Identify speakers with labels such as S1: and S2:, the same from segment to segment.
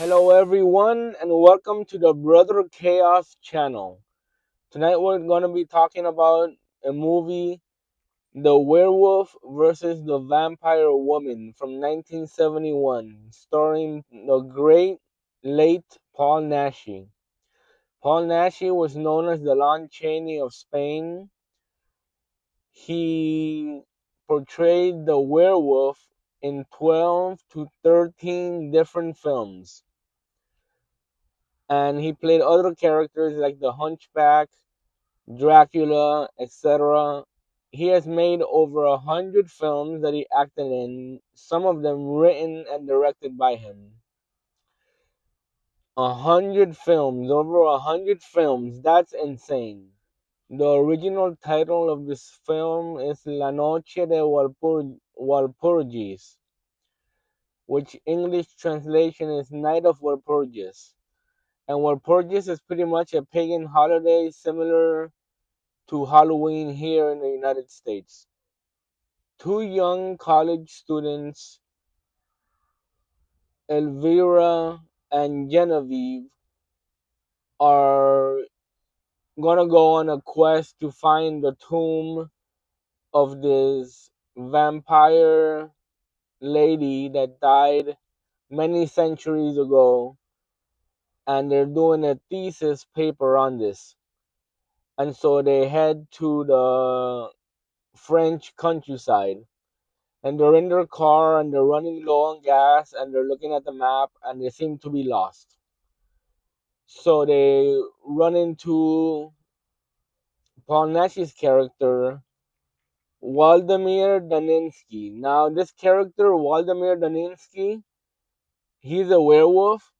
S1: Hello, everyone, and welcome to the Brother Chaos channel. Tonight, we're going to be talking about a movie, The Werewolf versus the Vampire Woman from 1971, starring the great late Paul Naschy. Paul Naschy was known as the Lon Chaney of Spain. He portrayed the werewolf in 12 to 13 different films, and he played other characters like the Hunchback, Dracula, etc. He has made over 100 films that he acted in, some of them written and directed by him. 100 films, over 100 films, that's insane. The original title of this film is La Noche de Walpurgis, which English translation is Night of Walpurgis. And Walpurgis is pretty much a pagan holiday similar to Halloween here in the United States. Two young college students, Elvira and Genevieve, are gonna go on a quest to find the tomb of this vampire lady that died many centuries ago, and they're doing a thesis paper on this. And so they head to the French countryside, and they're in their car and they're running low on gas and they're looking at the map and they seem to be lost. So they run into Paul Nash's character, Waldemir Daninsky. Now, this character, Waldemir Daninsky, he's a werewolf,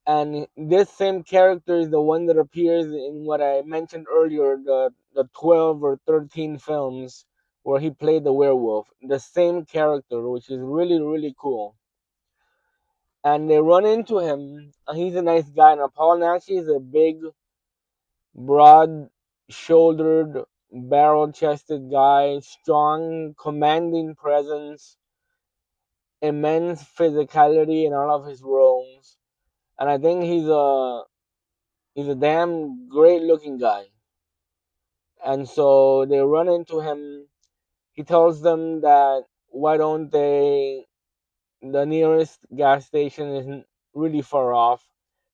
S1: and this same character is the one that appears in what I mentioned earlier, the 12 or 13 films where he played the werewolf. The same character, which is really, really cool. And they run into him, and he's a nice guy. Now, Paul Nash is a big, broad-shouldered, barrel-chested guy, strong, commanding presence, immense physicality in all of his roles, and I think he's a damn great-looking guy. And so they run into him. He tells them that why don't they? The nearest gas station isn't really far off.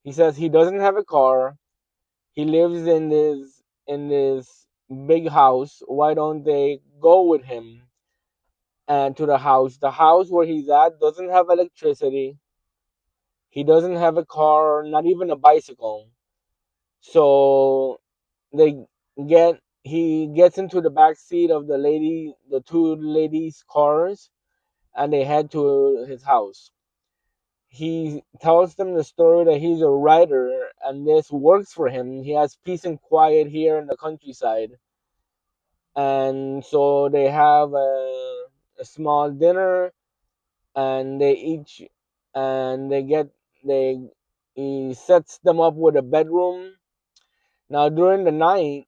S1: He says he doesn't have a car. He lives in this big house. Why don't they go with him and to the house? The house where he's at doesn't have electricity. He doesn't have a car, not even a bicycle. So they get he gets into the back seat of the two ladies' cars, and they head to his house. He tells them the story that he's a writer and this works for him. He has peace and quiet here in the countryside. And so they have a small dinner, and they each and they he sets them up with a bedroom. Now during the night,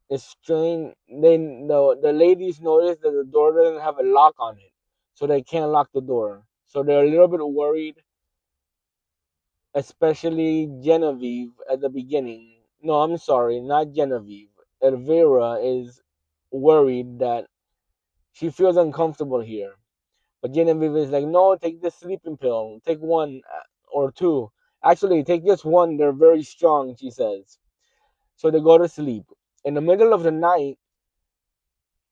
S1: it's strange. The ladies notice that the door doesn't have a lock on it, so they can't lock the door. So they're a little bit worried, especially Genevieve at the beginning. No, I'm sorry, not Genevieve. Elvira is worried that she feels uncomfortable here. But Genevieve is like, no, take this sleeping pill. Take one or two. Actually, take just one. They're very strong, she says. So they go to sleep. In the middle of the night,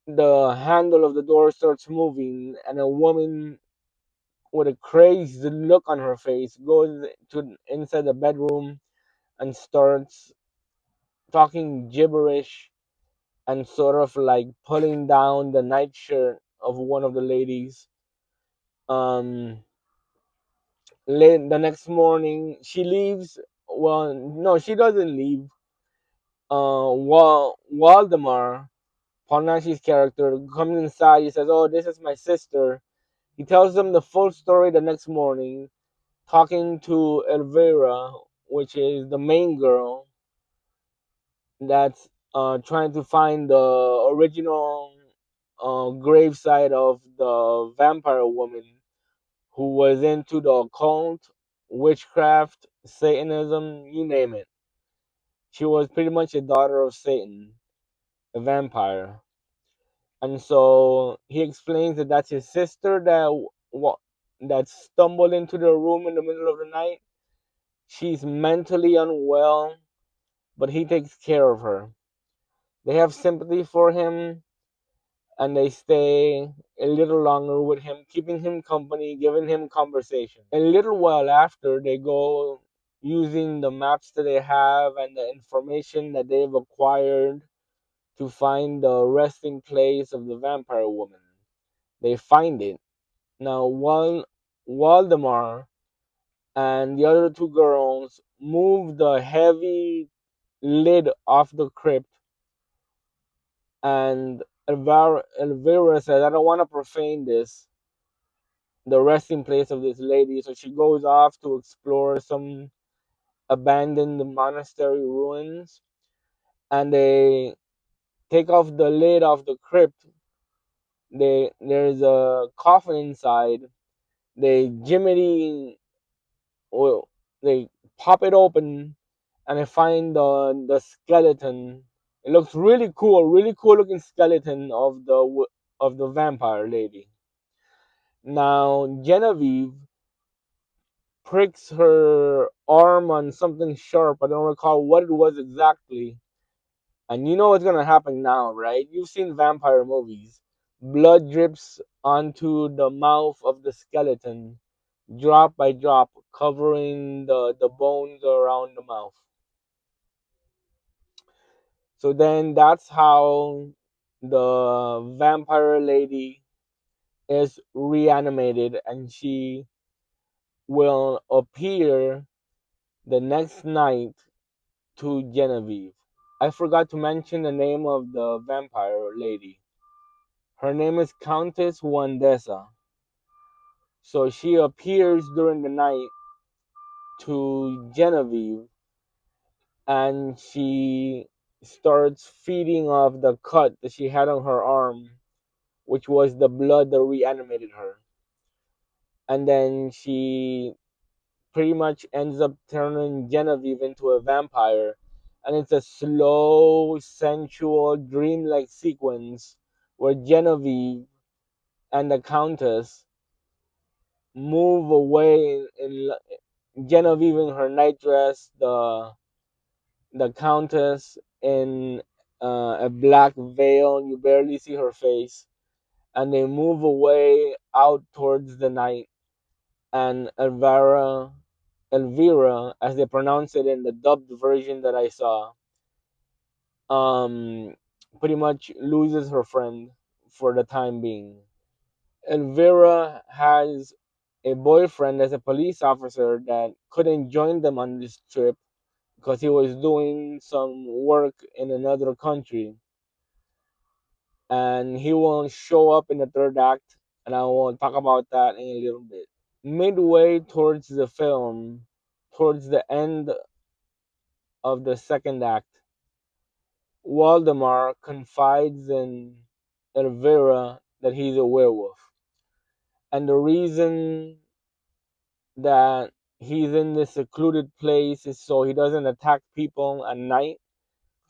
S1: the handle of the door starts moving, and a woman with a crazed look on her face goes to inside the bedroom and starts talking gibberish and sort of like pulling down the nightshirt of one of the ladies. Um, late the next morning, she leaves. Well, no, she doesn't leave. Waldemar, Polnashi's character, comes inside. He says, "Oh, this is my sister." He tells them the full story the next morning, talking to Elvira, which is the main girl that's trying to find the original gravesite of the vampire woman who was into the occult witchcraft, Satanism, you name it. She was pretty much a daughter of Satan, a vampire. And so he explains that that's his sister that stumbled into the room in the middle of the night. She's mentally unwell, but he takes care of her. They have sympathy for him, and they stay a little longer with him, keeping him company, giving him conversation. A little while after, they go using the maps that they have and the information that they've acquired to find the resting place of the vampire woman. They find it. Now, Waldemar and the other two girls move the heavy lid off the crypt, and Elvira says, I don't want to profane the resting place of this lady. So she goes off to explore some abandoned monastery ruins, and they take off the lid of the crypt. There's a coffin inside. They jimmy, well, they pop it open, and I find the skeleton. It looks really cool looking skeleton of the vampire lady. Now Genevieve pricks her arm on something sharp. I don't recall what it was exactly. And you know what's gonna happen now, right? You've seen vampire movies. Blood drips onto the mouth of the skeleton, drop by drop, covering the bones around the mouth. So then that's how the vampire lady is reanimated, and she will appear the next night to Genevieve. I forgot to mention the name of the vampire lady. Her name is Countess Wandesa. So she appears during the night to Genevieve, and she starts feeding off the cut that she had on her arm, which was the blood that reanimated her. And then she pretty much ends up turning Genevieve into a vampire. And it's a slow, sensual, dreamlike sequence where Genevieve and the Countess move away Genevieve in her nightdress, the Countess in a black veil. You barely see her face, and they move away out towards the night. And Elvira, as they pronounce it in the dubbed version that I saw, um, pretty much loses her friend for the time being. Elvira has a boyfriend as a police officer that couldn't join them on this trip because he was doing some work in another country, and he will show up in the third act, and I will talk about that in a little bit. Midway towards the film, towards the end of the second act, Waldemar confides in Elvira that he's a werewolf, and the reason that he's in this secluded place is so he doesn't attack people at night.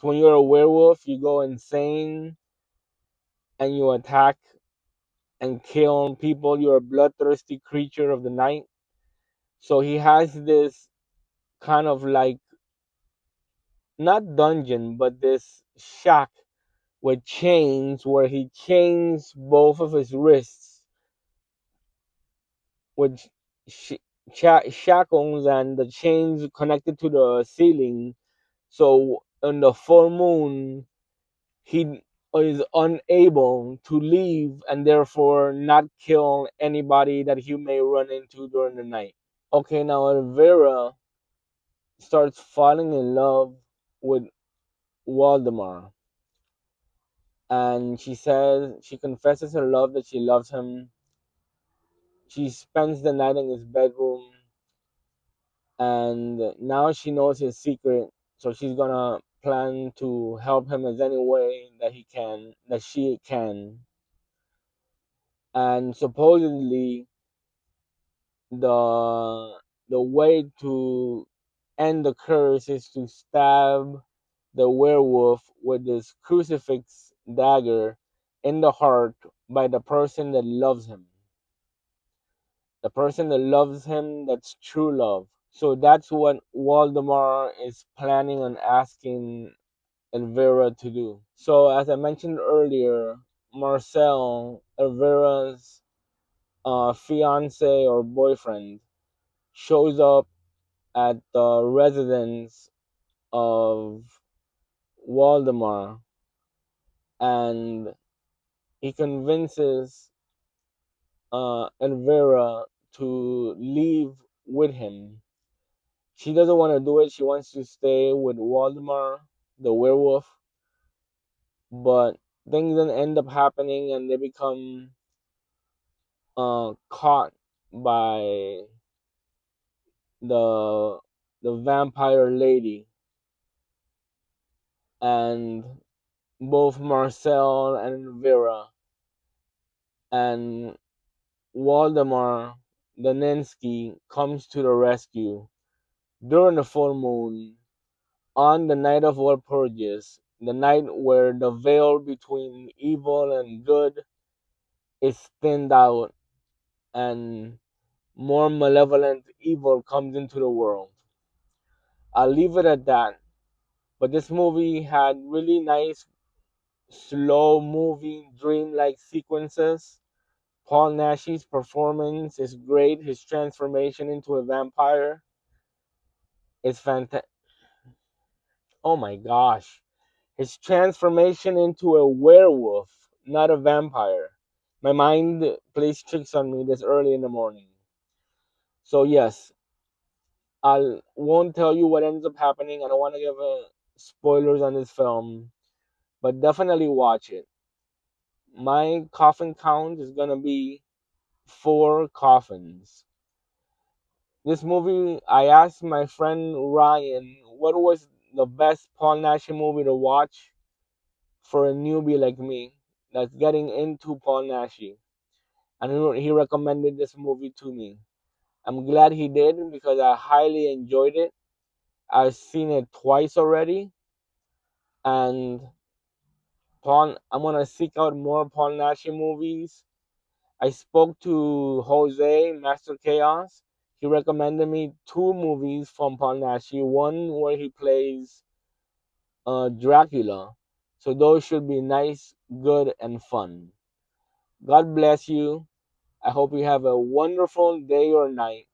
S1: When you're a werewolf, you go insane and you attack and kill people. You're a bloodthirsty creature of the night. So he has this kind of like, not dungeon, but this shack with chains where he chains both of his wrists with sh- shackles, and the chains connected to the ceiling. So on the full moon, he is unable to leave and therefore not kill anybody that he may run into during the night. Okay, now Elvira starts falling in love with Waldemar, and she confesses her love, that she loves him. She spends the night in his bedroom, and now she knows his secret, so she's gonna plan to help him as any way that she can. And supposedly the the way to end the curse is to stab the werewolf with this crucifix dagger in the heart by the person that loves him. The person that loves him, that's true love. So that's what Waldemar is planning on asking Elvira to do. So as I mentioned earlier, Marcel, Elvira's fiance or boyfriend, shows up at the residence of Waldemar, and he convinces Elvira to leave with him. She doesn't want to do it. She wants to stay with Waldemar, the werewolf, but things then end up happening, and they become caught by the the vampire lady, and both Marcel and Vera and Waldemar Danensky comes to the rescue during the full moon on the night of Walpurgis, the night where the veil between evil and good is thinned out and more malevolent evil comes into the world. I'll leave it at that. But this movie had really nice, slow moving, dreamlike sequences. Paul Nash's performance is great. His transformation into a vampire is fantastic. Oh my gosh. His transformation into a werewolf, not a vampire. My mind plays tricks on me this early in the morning. So yes, I won't tell you what ends up happening. I don't want to give spoilers on this film, but definitely watch it. My coffin count is gonna be 4 coffins. This movie, I asked my friend Ryan what was the best Paul Nash movie to watch for a newbie like me that's getting into Paul Nash, and he recommended this movie to me. I'm glad he did because I highly enjoyed it. I've seen it twice already, and I'm gonna seek out more Paul Nash movies. I spoke to Jose, Master Chaos. He recommended me 2 movies from Paul Nash. One where he plays Dracula. So those should be nice, good, and fun. God bless you. I hope you have a wonderful day or night.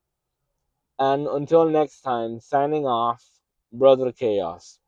S1: And until next time, signing off, Brother Chaos.